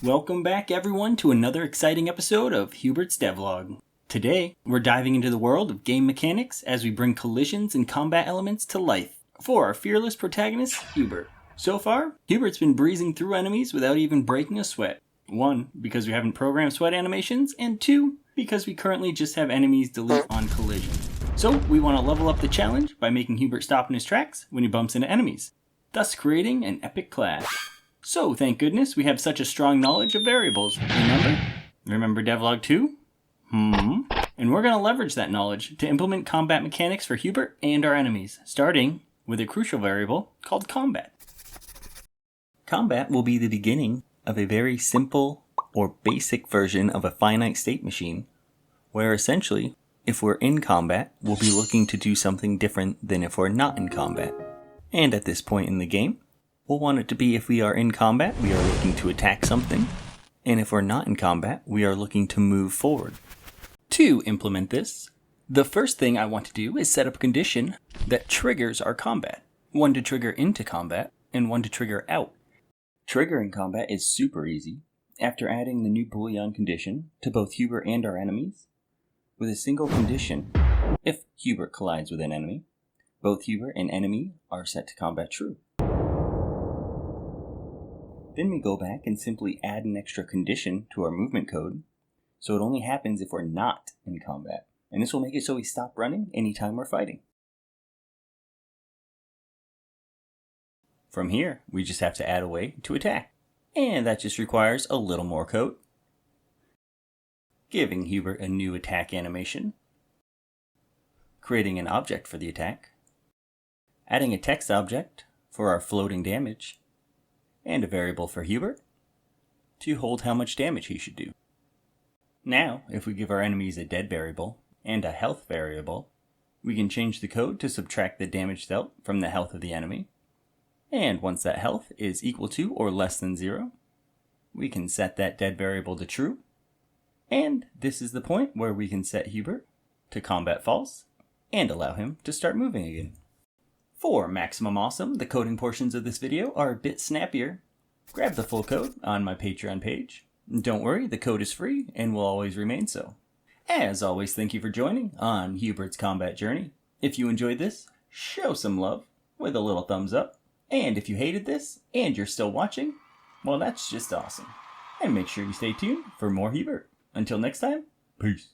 Welcome back everyone to another exciting episode of Hubert's Devlog. Today, we're diving into the world of game mechanics as we bring collisions and combat elements to life for our fearless protagonist, Hubert. So far, Hubert's been breezing through enemies without even breaking a sweat. 1, because we haven't programmed sweat animations, and 2, because we currently just have enemies delete on collision. So, we want to level up the challenge by making Hubert stop in his tracks when he bumps into enemies, thus creating an epic clash. So, thank goodness we have such a strong knowledge of variables. Remember Devlog 2? And we're going to leverage that knowledge to implement combat mechanics for Hubert and our enemies, starting with a crucial variable called combat. Combat will be the beginning of a very simple or basic version of a finite state machine, where essentially, if we're in combat, we'll be looking to do something different than if we're not in combat. And at this point in the game, we'll want it to be if we are in combat, we are looking to attack something, and if we're not in combat, we are looking to move forward. To implement this, the first thing I want to do is set up a condition that triggers our combat. One to trigger into combat, and one to trigger out. Triggering combat is super easy. After adding the new Boolean condition to both Hubert and our enemies, with a single condition, if Hubert collides with an enemy, both Hubert and enemy are set to combat true. Then we go back and simply add an extra condition to our movement code, so it only happens if we're not in combat. And this will make it so we stop running anytime we're fighting. From here, we just have to add a way to attack. And that just requires a little more code. Giving Hubert a new attack animation. Creating an object for the attack. Adding a text object for our floating damage. And a variable for Hubert to hold how much damage he should do. Now, if we give our enemies a dead variable and a health variable, we can change the code to subtract the damage dealt from the health of the enemy. And once that health is equal to or less than 0, we can set that dead variable to true. And this is the point where we can set Hubert to combat false and allow him to start moving again. For maximum awesome, the coding portions of this video are a bit snappier. Grab the full code on my Patreon page. Don't worry, the code is free and will always remain so. As always, thank you for joining on Hubert's Combat Journey. If you enjoyed this, show some love with a little thumbs up. And if you hated this and you're still watching, well, that's just awesome. And make sure you stay tuned for more Hubert. Until next time, peace.